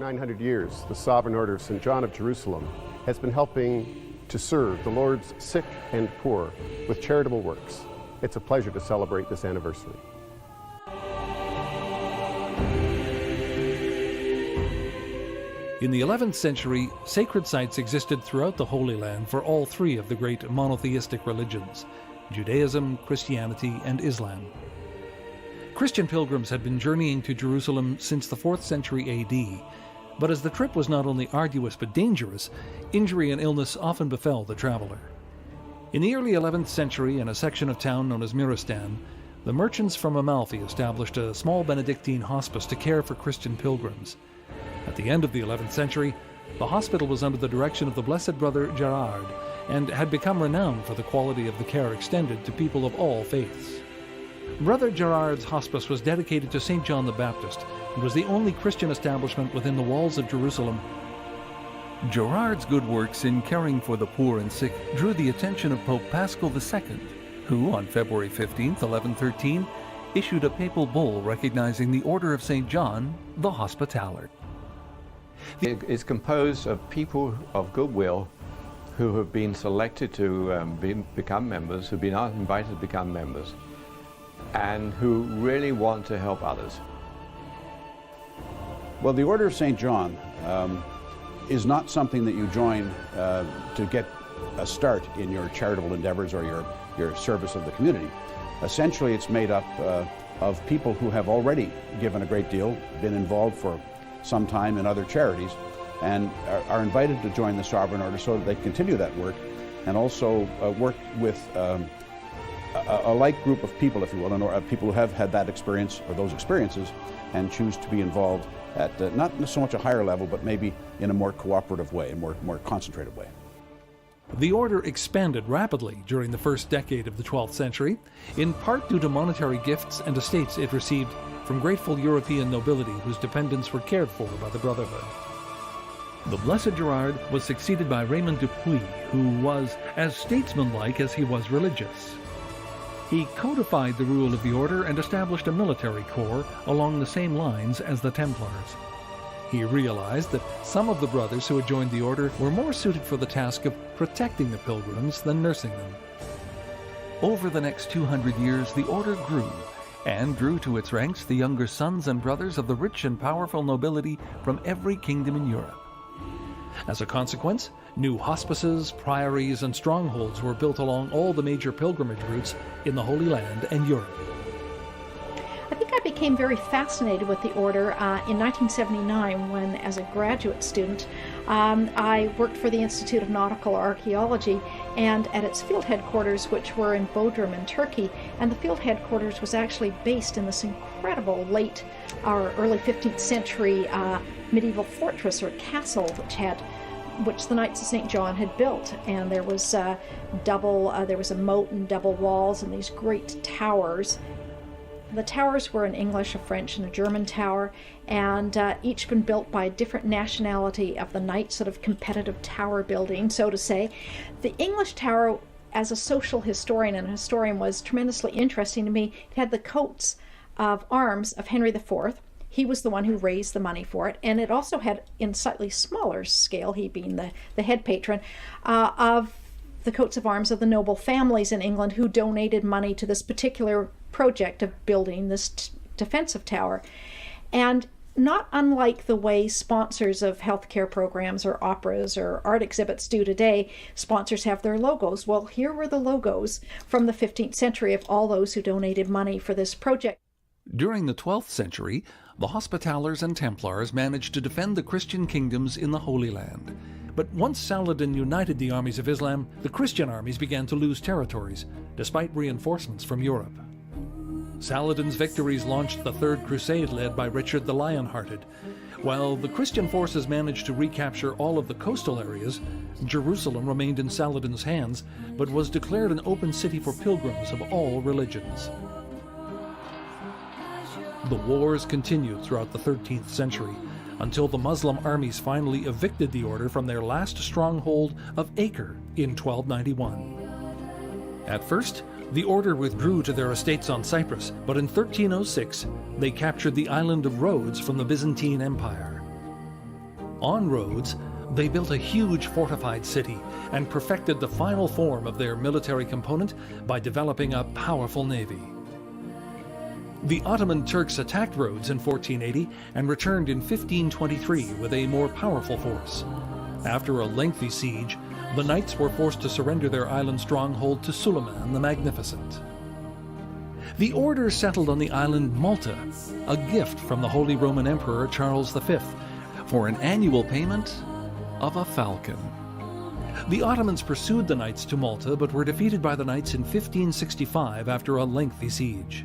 900 years, the Sovereign Order of St. John of Jerusalem has been helping to serve the Lord's sick and poor with charitable works. It's a pleasure to celebrate this anniversary. In the 11th century, sacred sites existed throughout the Holy Land for all three of the great monotheistic religions, Judaism, Christianity, and Islam. Christian pilgrims had been journeying to Jerusalem since the 4th century AD, but as the trip was not only arduous but dangerous, injury and illness often befell the traveler. In the early 11th century, in a section of town known as Miristan, the merchants from Amalfi established a small Benedictine hospice to care for Christian pilgrims. At the end of the 11th century, the hospital was under the direction of the Blessed Brother Gerard and had become renowned for the quality of the care extended to people of all faiths. Brother Gerard's hospice was dedicated to St. John the Baptist and was the only Christian establishment within the walls of Jerusalem. Gerard's good works in caring for the poor and sick drew the attention of Pope Paschal II, who, on February 15, 1113, issued a papal bull recognizing the Order of St. John the Hospitaller. It is composed of people of goodwill who have been selected to become members, who've been invited to become members, and who really want to help others. Well, the Order of St. John is not something that you join to get a start in your charitable endeavors or your service of the community. Essentially, it's made up of people who have already given a great deal, been involved for some time in other charities, and are invited to join the Sovereign Order so that they continue that work and also work with a like group of people, if you will, and people who have had that experience or those experiences and choose to be involved at not so much a higher level, but maybe in a more cooperative way, a more concentrated way. The order expanded rapidly during the first decade of the 12th century, in part due to monetary gifts and estates it received from grateful European nobility whose dependents were cared for by the Brotherhood. The Blessed Gerard was succeeded by Raymond Dupuy, who was as statesmanlike as he was religious. He codified the rule of the order and established a military corps along the same lines as the Templars. He realized that some of the brothers who had joined the order were more suited for the task of protecting the pilgrims than nursing them. Over the next 200 years, the order grew, and drew to its ranks the younger sons and brothers of the rich and powerful nobility from every kingdom in Europe. As a consequence, new hospices, priories, and strongholds were built along all the major pilgrimage routes in the Holy Land and Europe. I think I became very fascinated with the order in 1979 when, as a graduate student, I worked for the Institute of Nautical Archaeology and at its field headquarters, which were in Bodrum in Turkey, and the field headquarters was actually based in this incredible late or early 15th century medieval fortress or castle which the Knights of St. John had built, and there was there was a moat and double walls and these great towers. The towers were in English, a French, and a German tower, and each been built by a different nationality of the knights, sort of competitive tower building, so to say. The English tower, as a social historian and a historian, was tremendously interesting to me. It had the coats of arms of Henry IV. He was the one who raised the money for it, and it also had, in slightly smaller scale, he being the head patron, of the coats of arms of the noble families in England who donated money to this particular project of building this defensive tower. And not unlike the way sponsors of healthcare programs or operas or art exhibits do today, sponsors have their logos. Well, here were the logos from the 15th century of all those who donated money for this project. During the 12th century, the Hospitallers and Templars managed to defend the Christian kingdoms in the Holy Land. But once Saladin united the armies of Islam, the Christian armies began to lose territories, despite reinforcements from Europe. Saladin's victories launched the Third Crusade led by Richard the Lionhearted. While the Christian forces managed to recapture all of the coastal areas, Jerusalem remained in Saladin's hands, but was declared an open city for pilgrims of all religions. The wars continued throughout the 13th century, until the Muslim armies finally evicted the order from their last stronghold of Acre in 1291. At first, the order withdrew to their estates on Cyprus, but in 1306 they captured the island of Rhodes from the Byzantine Empire. On Rhodes, they built a huge fortified city and perfected the final form of their military component by developing a powerful navy. The Ottoman Turks attacked Rhodes in 1480 and returned in 1523 with a more powerful force. After a lengthy siege, the knights were forced to surrender their island stronghold to Suleiman the Magnificent. The order settled on the island Malta, a gift from the Holy Roman Emperor Charles V, for an annual payment of a falcon. The Ottomans pursued the knights to Malta, but were defeated by the knights in 1565 after a lengthy siege.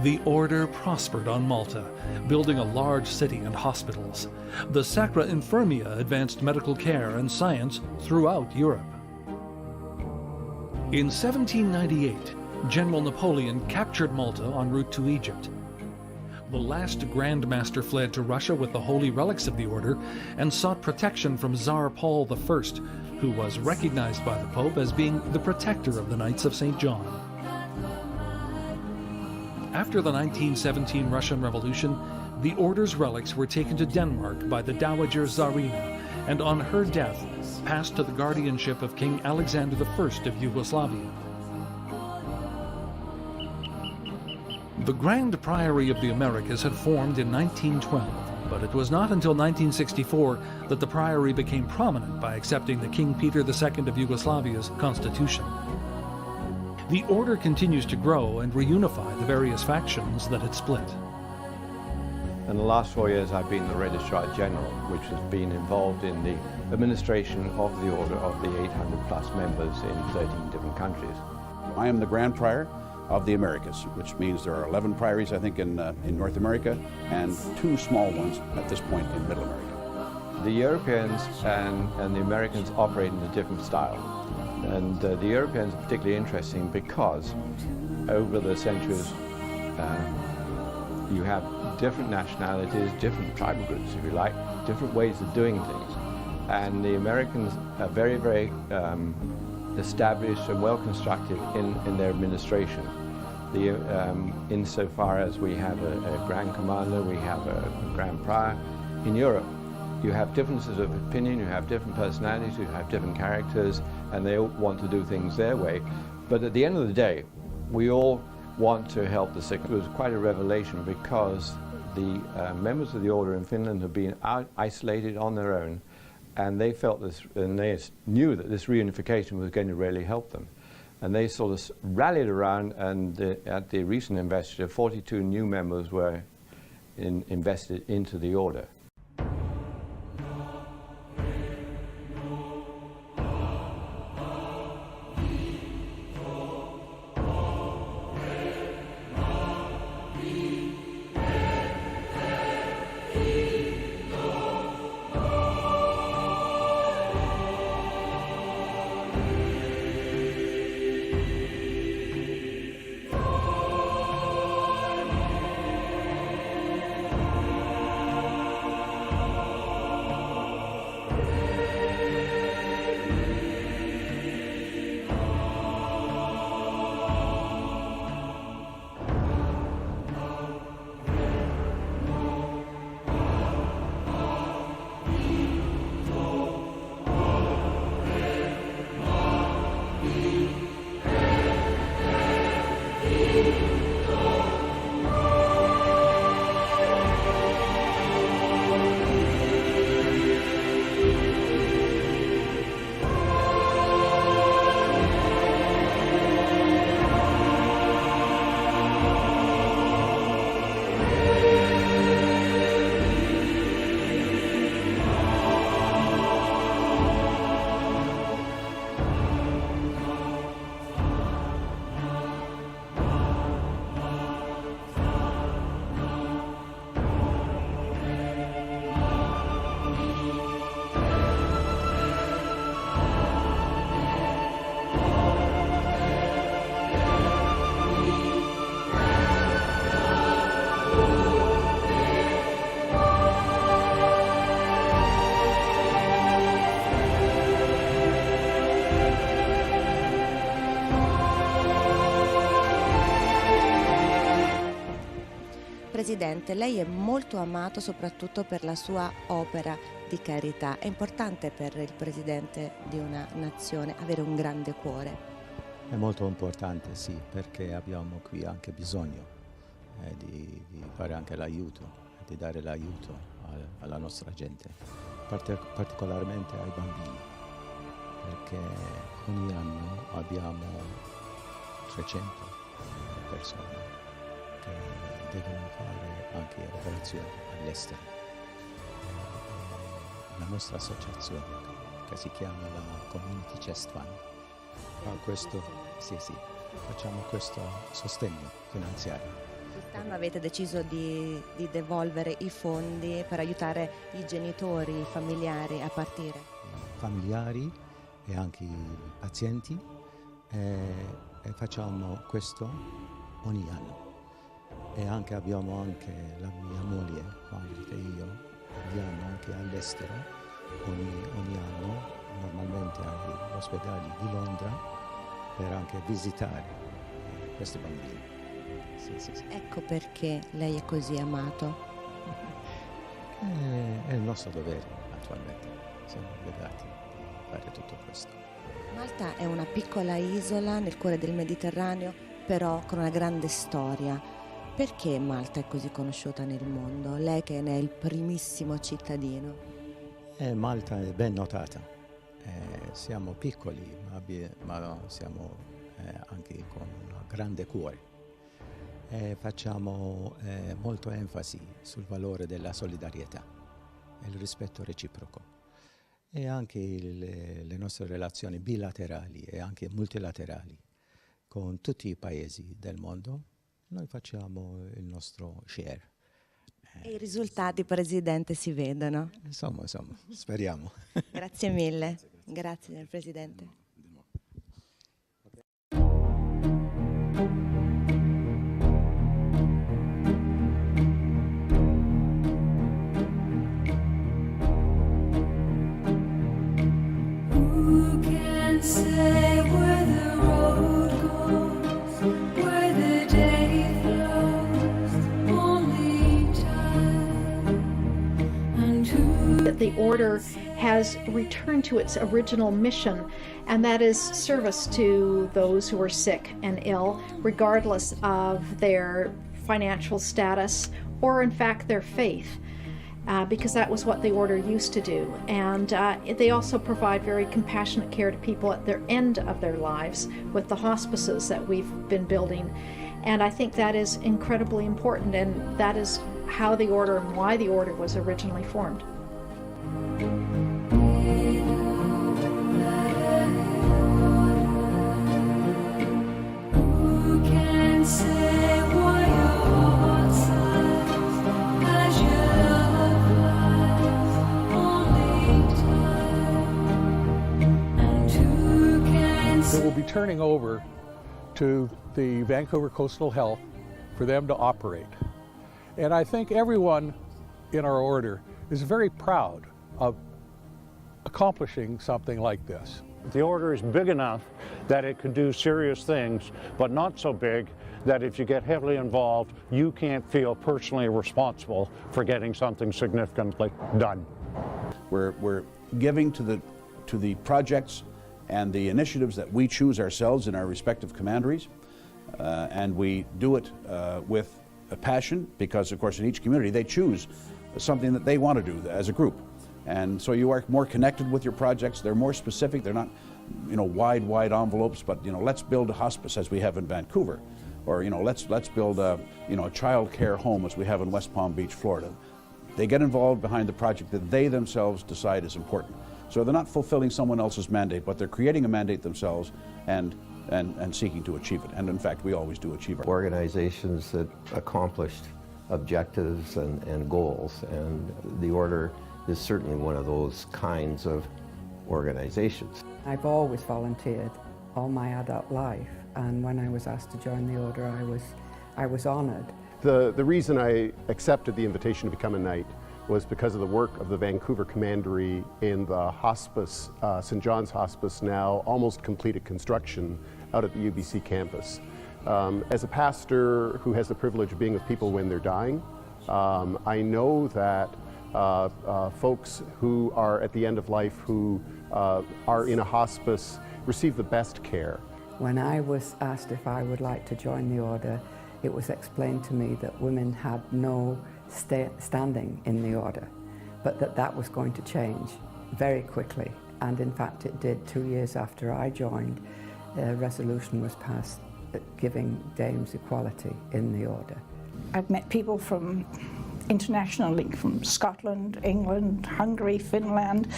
The order prospered on Malta, building a large city and hospitals. The Sacra Infirmia advanced medical care and science throughout Europe. In 1798, General Napoleon captured Malta en route to Egypt. The last Grand Master fled to Russia with the holy relics of the order and sought protection from Tsar Paul I, who was recognized by the Pope as being the protector of the Knights of St. John. After the 1917 Russian Revolution, the order's relics were taken to Denmark by the Dowager Tsarina, and on her death passed to the guardianship of King Alexander I of Yugoslavia. The Grand Priory of the Americas had formed in 1912, but it was not until 1964 that the priory became prominent by accepting the King Peter II of Yugoslavia's constitution. The order continues to grow and reunify the various factions that had split. In the last 4 years I've been the Registrar General, which has been involved in the administration of the order of the 800 plus members in 13 different countries. I am the Grand Prior of the Americas, which means there are 11 priories, I think, in North America, and 2 small ones at this point in Middle America. The Europeans and the Americans operate in a different style. And the Europeans are particularly interesting because over the centuries you have different nationalities, different tribal groups, if you like, different ways of doing things. And the Americans are very, very established and well constructed in their administration. Insofar as we have a Grand Commander, we have a Grand Prior. In Europe, you have differences of opinion, you have different personalities, you have different characters, and they all want to do things their way. But at the end of the day, we all want to help the sick. It was quite a revelation because the members of the order in Finland have been isolated on their own, and they felt this, and they knew that this reunification was going to really help them. And they sort of rallied around, and at the recent investiture, 42 new members were invested into the order. Presidente, lei è molto amato soprattutto per la sua opera di carità. È importante per il presidente di una nazione avere un grande cuore. È molto importante, sì, perché abbiamo qui anche bisogno di fare anche l'aiuto, di dare l'aiuto alla nostra gente, particolarmente ai bambini, perché ogni anno abbiamo 300 persone che devono fare anche operazioni all'estero. La nostra associazione, che si chiama la Community Chest Fund, fa questo, sì, facciamo questo sostegno finanziario. Quest'anno avete deciso di devolvere i fondi per aiutare i genitori, i familiari a partire. Familiari e anche i pazienti, e facciamo questo ogni anno. E anche abbiamo anche la mia moglie, Malte, e io andiamo anche all'estero ogni anno, normalmente agli ospedali di Londra, per anche visitare questi bambini. Sì. Ecco perché lei è così amato. È il nostro dovere, naturalmente. Siamo obbligati a fare tutto questo. Malta è una piccola isola nel cuore del Mediterraneo, però con una grande storia. Perché Malta è così conosciuta nel mondo? Lei che ne è il primissimo cittadino. Malta è ben notata. Siamo piccoli, ma siamo anche con un grande cuore. Facciamo molto enfasi sul valore della solidarietà e il rispetto reciproco, e anche le nostre relazioni bilaterali e anche multilaterali con tutti i paesi del mondo. Noi facciamo il nostro share. E i risultati, Presidente, si vedono. Insomma, speriamo. Grazie mille. Grazie, signor Presidente. The order has returned to its original mission, and that is service to those who are sick and ill, regardless of their financial status or, in fact, their faith, because that was what the order used to do. And they also provide very compassionate care to people at their end of their lives with the hospices that we've been building. And I think that is incredibly important, and that is how the order and why the order was originally formed. It will be turning over to the Vancouver Coastal Health for them to operate. And I think everyone in our order is very proud of accomplishing something like this. The order is big enough that it can do serious things, but not so big that if you get heavily involved, you can't feel personally responsible for getting something significantly done. We're giving to the projects and the initiatives that we choose ourselves in our respective commanderies, and we do it with a passion, because of course in each community they choose something that they want to do as a group. And so you are more connected with your projects. They're more specific. They're not, wide envelopes, but, let's build a hospice as we have in Vancouver. Or, let's build a child care home as we have in West Palm Beach, Florida. They get involved behind the project that they themselves decide is important. So they're not fulfilling someone else's mandate, but they're creating a mandate themselves and seeking to achieve it. And in fact, we always do achieve it. Organizations that accomplished objectives and goals, and the order is certainly one of those kinds of organizations. I've always volunteered all my adult life, and when I was asked to join the order, I was honored. The reason I accepted the invitation to become a knight was because of the work of the Vancouver Commandery in the hospice, St. John's Hospice, now almost completed construction out at the UBC campus. As a pastor who has the privilege of being with people when they're dying, I know that folks who are at the end of life, who are in a hospice, receive the best care. When I was asked if I would like to join the order, it was explained to me that women had no standing in the order, but that was going to change very quickly. And in fact it did. 2 years after I joined, a resolution was passed giving dames equality in the order. I've met people from internationally, from Scotland, England, Hungary, Finland,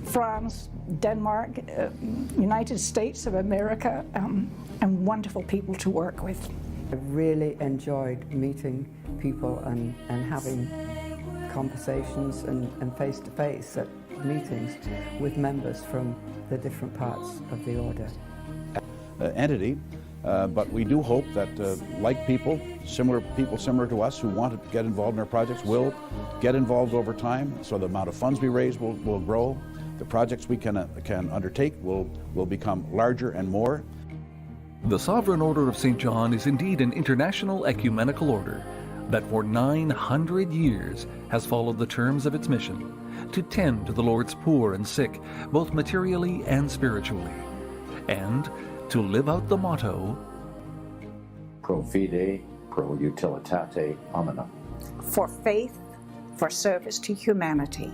France, Denmark, United States of America, and wonderful people to work with. I really enjoyed meeting people and having conversations and face-to-face at meetings with members from the different parts of the order. Entity, but we do hope that like people similar to us who want to get involved in our projects will get involved over time, so the amount of funds we raise will grow, the projects we can undertake will become larger and more. The Sovereign Order of St. John is indeed an international ecumenical order that for 900 years has followed the terms of its mission to tend to the Lord's poor and sick, both materially and spiritually, and to live out the motto, Pro fide, pro utilitate omnia. For faith, for service to humanity.